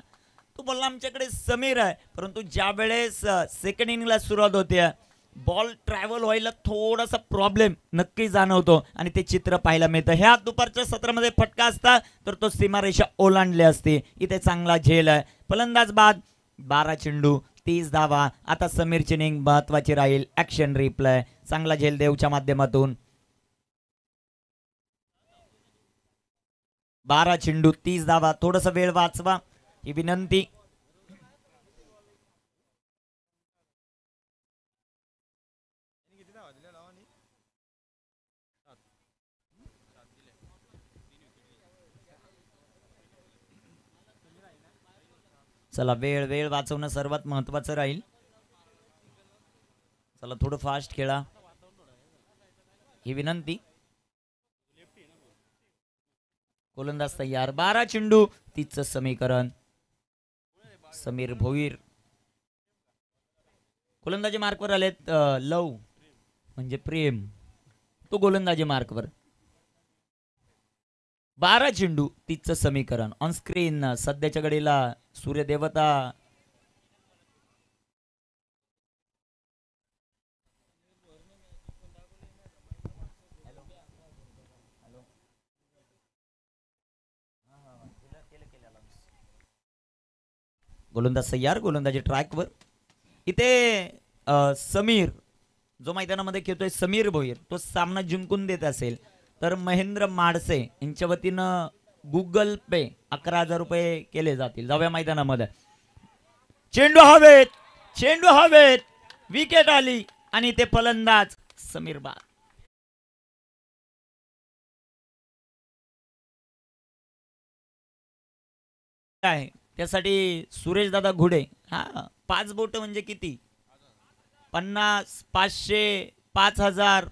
तो बोलला आमच्याकडे समीर आहे, परंतु ज्या वेळेस सेकंड इनिंगला सुरुवात होते बॉल ट्रॅव्हल व्हायला थोडासा प्रॉब्लेम नक्की जाणवतो आणि ते चित्र पाहायला मिळतं. ह्या दुपारच्या सत्रामध्ये फटका असता तर तो सीमारेषा ओलांडली असती. इथे चांगला झेल आहे. फलंदाज बाद. 12 चेंडू 30 धावा. आता समीरची इनिंग महत्वाची राहील. Action replay. चांगला झेल देवच्या माध्यमातून. 12 चेंडू 30 धावा. थोडस वेळ वाचवा ही विनंती. चला वेळ वाचवणं सर्वात महत्वाचं राहील. चला थोडं फास्ट खेळा ही विनंती. गोलंदाज तयार. 12 चेंडू 30चं समीकरण. समीर भोईर गोलंदाजी मार्कवर आलेत. लव म्हणजे प्रेम, तो गोलंदाजी मार्कवर. 12 चेंडू 30चं समीकरण. ऑन स्क्रीन सध्याच्या घडीला सूर्यदेवता गोलंदाज तयार. गोलंदाजी ट्रॅकवर. इथे समीर जो मैदानामध्ये खेळतोय, समीर भोईर, तो सामना जिंकून देत असेल तर महेंद्र माडसे यांच्या वतीनं गुगल पे 11,000 रुपये केले जातील. जाऊया मैदानामध्ये. चेंडू हवेत, चेंडू हवेत, विकेट आली आणि ते फलंदाज समीर बाद. काय त्यासाठी सुरेश दादा घुडे. हा 5 बोट म्हणजे किती? 50, 500, 5,000,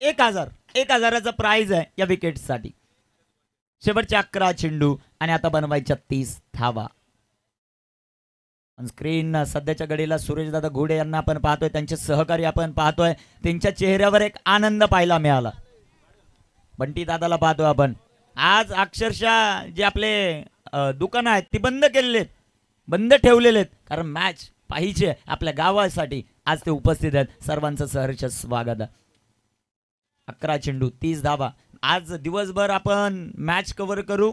1,000. 1,000चा प्राइज आहे या विकेटसाठी. शेवटचे 11 चेंडू आणि आता बनवायच्या 30 धावा. स्क्रीन सध्याच्या घडीला सुरेश दादा घोडे यांना आपण पाहतोय, त्यांचे सहकारी आपण पाहतोय. त्यांच्या चेहऱ्यावर एक आनंद पाहायला मिळाला. बंटी दादाला पाहतोय आपण. आज अक्षरशः जे आपले दुकान आहेत ती बंद केलेले आहेत, बंद ठेवलेले आहेत, कारण मॅच पाहिजे आपल्या गावासाठी. आज ते उपस्थित आहेत. सर्वांचं सहर्ष स्वागत. 11 चेंडू 30 धावा. आज दिवसभर आपण मॅच कव्हर करू,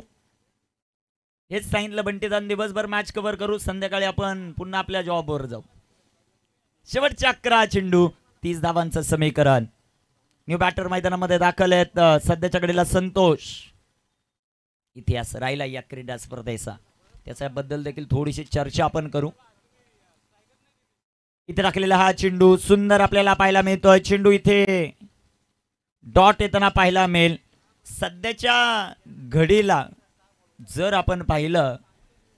हेच सांगितलं बंटीदान. दिवसभर मॅच कव्हर करू, संध्याकाळी आपण पुन्हा आपल्या जॉबवर जाऊ. शेवटचे 11 चेंडू 30 धावांचं समीकरण. न्यू बॅटर मैदानामध्ये दाखल आहेत. सध्याच्या घडीला संतोष. इतिहास राहिला या क्रीडा स्पर्धेचा, त्याच्याबद्दल देखील थोडीशी चर्चा आपण करू. इथे टाकलेला हा चेंडू सुंदर आपल्याला पाहायला मिळतोय. चेंडू इथे डॉट येताना पाहायला मिळेल. सध्याच्या घडीला जर आपण पाहिलं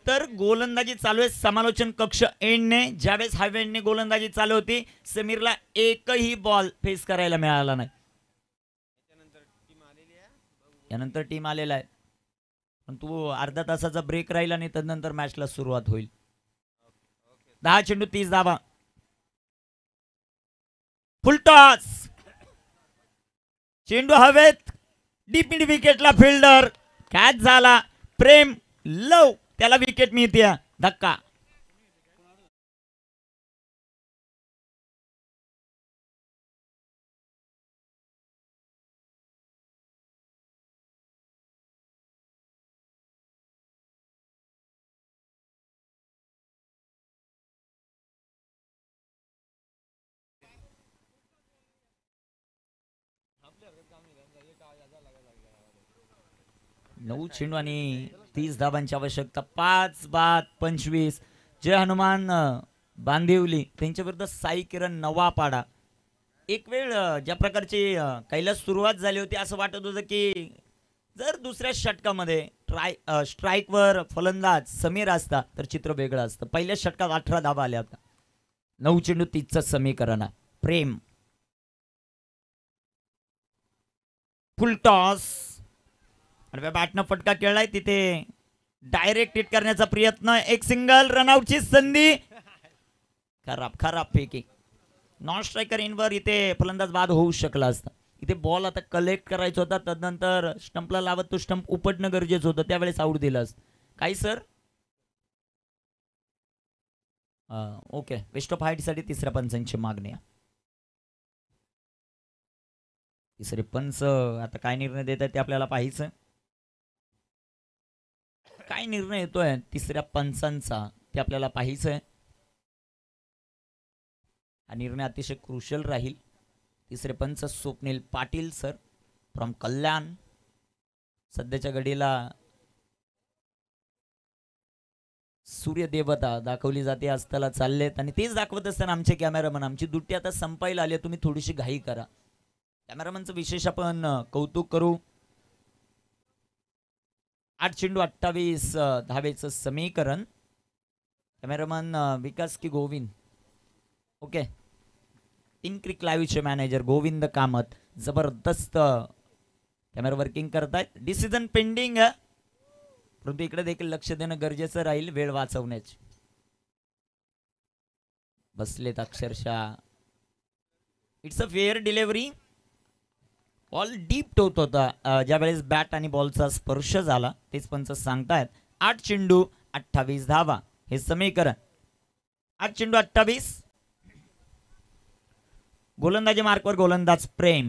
तर गोलंदाजी चालू आहे. समालोचन कक्ष एंडने ज्यावेळेस हायवेंडने गोलंदाजी चालू होती, समीरला एकही बॉल फेस करायला मिळाला नाही. यानंतर टीम आलेला आहे, पण तू अर्धा तासाचा ब्रेक राहील आणि तदनंतर मॅचला सुरुवात होईल. 10 चेंडू 30 धावा. फुल टॉस. चेंडू हवेत. डीप मिड विकेटला फिल्डर कॅच झाला. प्रेम लव त्याला विकेट मिळते. धक्का 9 चेंडू आणि 30 धावांची आवश्यकता. 5-25. जय हनुमान बांदिवली त्यांच्या विरुद्ध साई किरण नवापाडा. एक वेळ ज्या प्रकारची कैलास सुरुवात झाली होती असं वाटत होतं की जर दुसऱ्या षटकामध्ये स्ट्राईकवर फलंदाज समीर असता तर चित्र वेगळं असतं. पहिल्या षटकात 18 धावा आल्या होत्या. 9 चेंडू 30चं समीकरण आहे. प्रेम फुल टॉस आणि बॅटनं फटका खेळलाय तिथे डायरेक्ट हिट करण्याचा प्रयत्न. एक सिंगल रनआउटची संधी. खराब फेकी. नॉन स्ट्रायकर इनवर इथे फलंदाज बाद होऊ शकला असता. इथे बॉल आता कलेक्ट करायचा होता, तदनंतर स्टंपला लावत तो स्टंप उपटणं गरजेचं होतं, त्यावेळेस आऊट दिलं असतं. काय सर? ओके, वेस्ट ऑफ हाईट साठी तिसऱ्या पंचांची मागणी आहे. तिसरे पंच आता काय निर्णय देत आहेत ते आपल्याला पाहायचं. काय निर्णय येतोय तिसऱ्या पंचांचा ते आपल्याला पाहायचंय. हा निर्णय अतिशय क्रुशियल राहील. तिसरे पंच स्वप्नील पाटील सर फ्रॉम कल्याण. सध्याच्या घडीला सूर्यदेवता दाखवली जाते असताना चाललेत आणि तेच दाखवत असताना आमचे कॅमेरामन आमची दुट्टी आता संपायला आली, तुम्ही थोडीशी घाई करा. कॅमेरामनचं विशेष आपण कौतुक करू. 8 चेंडू 28 धावेचं समीकरण. कॅमेरामन विकास की गोविंद. ओके, इन क्रिक लाईव्हचे मॅनेजर गोविंद कामत जबरदस्त कॅमेरा वर्किंग करतायत. डिसिजन पेंडिंग, परंतु इकडे देखील लक्ष देणं गरजेचं राहील वेळ वाचवण्याची. बसलेत अक्षरशः. It's a fair delivery. Ball deep होत होता ज्यावेळेस बॅट आणि बॉलचा स्पर्श झाला, तेच पंच सांगतायत. 8 चेंडू 28 धावा हे समीकरण. 8 चेंडू 28. गोलंदाजी मार्कवर गोलंदाज प्रेम.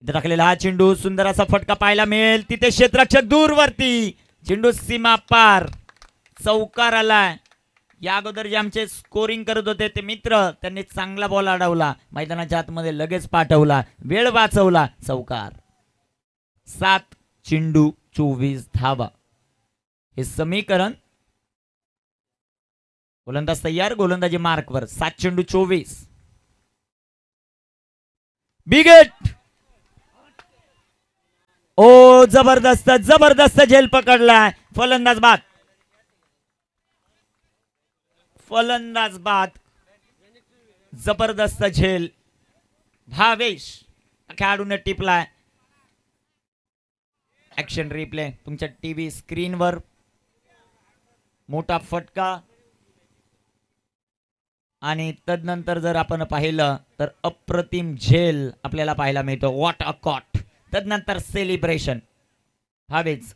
इथे टाकलेला हा चेंडू, सुंदर असा फटका पाहायला मिळेल. तिथे क्षेत्ररक्षक दूरवरती, चेंडू सीमा पार, चौकार आलाय. या अगोदर जे आमचे स्कोरिंग करत होते ते मित्र, त्यांनी चांगला बॉल अडवला, मैदानाच्या आतमध्ये लगेच पाठवला, वेळ वाचवला, चौकार. 7 चेंडू 24 धावा हे समीकरण. गोलंदाज तयार, गोलंदाजी मार्कवर. 7 चेंडू 24. Big hit. ओ जबरदस्त झेल पकडलाय. फलंदाज बाद. जबरदस्त झेल. भावेश खेळाडूने टिपलाय. ऍक्शन रिप्ले तुमच्या टीव्ही स्क्रीनवर. मोठा फटका आणि तदनंतर जर आपण पाहिलं तर अप्रतिम झेल आपल्याला पाहायला मिळतो. What a caught. तदनंतर सेलिब्रेशन. भावेश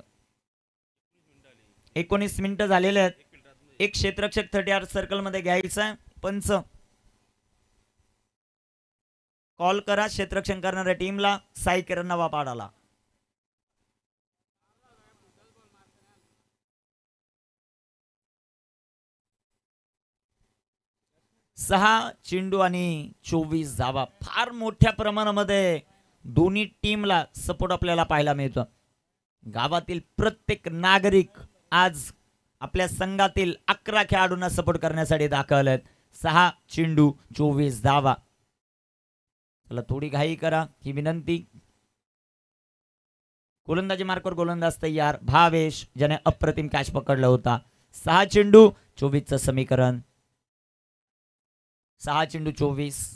19 मिनिटं झालेले आहेत. एक क्षेत्ररक्षक 30 सर्कल मध्ये घ्यायचा. पंच कॉल करा क्षेत्ररक्षण करणाऱ्या टीमला. साई किरण नवापाडाला. सहा चेंडू आणि 24 धावा. फार मोठ्या प्रमाणामध्ये दोन्ही टीमला सपोर्ट आपल्याला पाहायला मिळतो. गावातील प्रत्येक नागरिक आज आपल्या संघातील 11 खेळाडूंना सपोर्ट करण्यासाठी दाखल आहेत. 6 चेंडू 24 धावा. चला थोडी घाई करा ही विनंती. गोलंदाजी मार्कवर गोलंदाज तयार. भावेश ज्याने अप्रतिम कॅच पकडला होता. 6 चेंडू 24चं समीकरण. 6 चेंडू 24.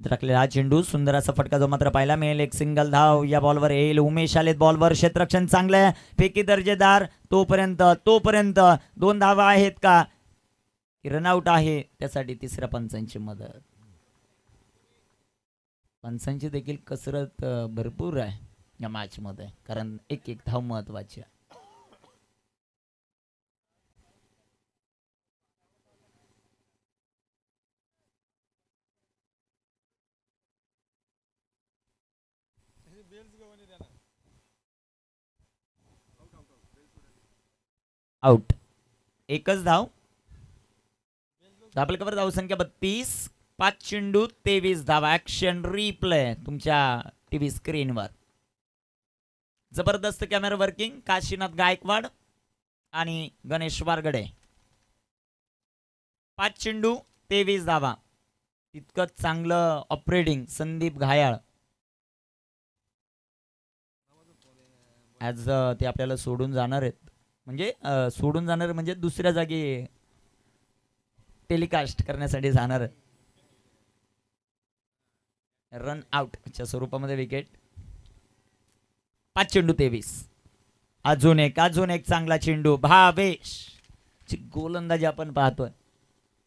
हा चेंडू, सुंदर असा फटका जो मात्र पाहायला मिळेल. एक सिंगल धाव या बॉलवर येईल. उमेश आलेत बॉलवर. क्षेत्ररक्षण चांगलं, फेकी दर्जेदार. तोपर्यंत 2 धावा आहेत का? रनआउट आहे, त्यासाठी तिसऱ्या पंचांची मदत. पंचांची देखील कसरत भरपूर आहे या मॅच मध्ये, कारण एक धाव महत्वाची आहे. आउट. एकच धाव. धापलकावर धाव संख्या 32. 5 चेंडू 23 धावा. ऍक्शन रिप्ले तुमच्या टीव्ही स्क्रीनवर. जबरदस्त कॅमेरा वर्किंग काशीनाथ गायकवाड आणि गणेश वारगडे. 5 चेंडू 23 धावा. तितकंच चांगलं ऑपरेटिंग संदीप घायाळ. ॲज ते आपल्याला सोडून जाणार आहेत, म्हणजे सोडून जाणार म्हणजे दुसऱ्या जागी टेलिकास्ट करण्यासाठी जाणार. रन आउटच्या स्वरूपामध्ये विकेट. 5 चेंडू 23. अजून एक चांगला चेंडू. भावेश ची गोलंदाजी आपण पाहतोय.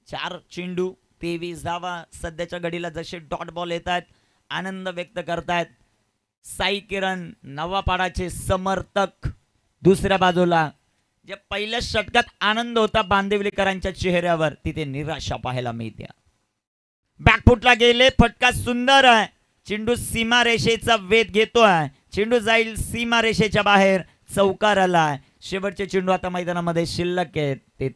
4 चेंडू 23 धावा. सध्याच्या घडीला जसे डॉट बॉल येत आहेत आनंद व्यक्त करतायत साई किरण नवापाडाचे समर्थक. दुसऱ्या बाजूला जे पहिल्या षटकात आनंद होता बांदिवलीकरांच्या चेहऱ्यावर, तिथे निराशा पाहायला मिळते. बॅकफुटला गेले, फटका सुंदर आहे. चेंडू सीमारेषेचा वेध घेतोय. चेंडू जाईल सीमारेषेच्या बाहेर, चौकार आलाय. शेवटचे चेंडू आता मैदानामध्ये शिल्लक आहेत ते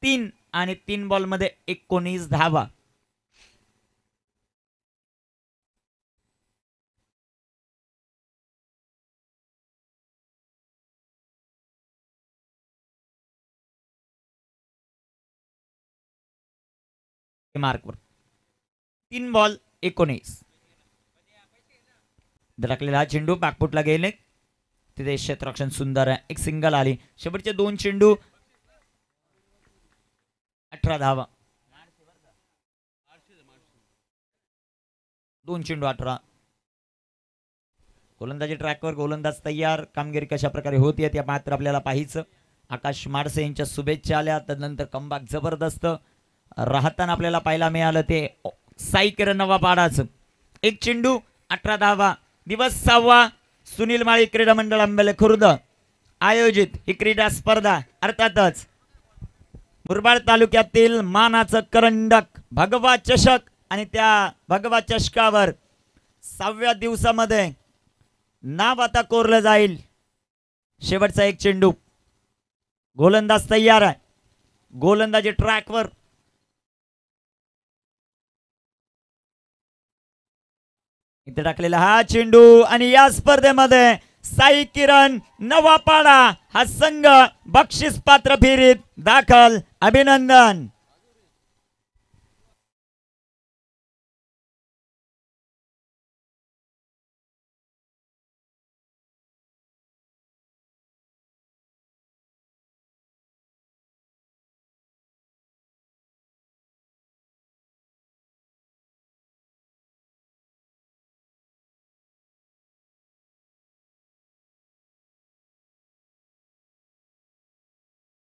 3 आणि 3 बॉल मध्ये 19 धावा. मार्कवर 3 बॉल 19. धडकलेला हा चेंडू बॅकफुटला गेले, तिथे क्षेत्ररक्षण सुंदर आहे. एक सिंगल आली. शेवटचे 2 चेंडू 18 धावा. 2 चेंडू 18. गोलंदाजी ट्रॅकवर, गोलंदाज तयार. कामगिरी कशा प्रकारे होती त्या मात्र आपल्याला पाहायचं. आकाश माडसे यांच्या शुभेच्छा आल्या. त्यानंतर कमबॅक जबरदस्त राहताना आपल्याला पाहायला मिळालं ते साई किरण नवापाडाचं. 1 चेंडू 18 धावा. दिवस 6वा सुनील माळी क्रीडा मंडळ आंबेले खुर्द आयोजित ही क्रीडा स्पर्धा अर्थातच मुरबाड तालुक्यातील मानाचं करंडक भगवा चषक आणि त्या भगवा चषकावर 6व्या दिवसामध्ये नाव आता कोरलं जाईल. शेवटचा 1 चेंडू. गोलंदाज तयार आहे. गोलंदाजी ट्रॅकवर. इथे टाकलेला हा चेंडू आणि या स्पर्धेमध्ये साई किरण नवापाडा हा संघ बक्षीस पात्र फेरीत दाखल. अभिनंदन.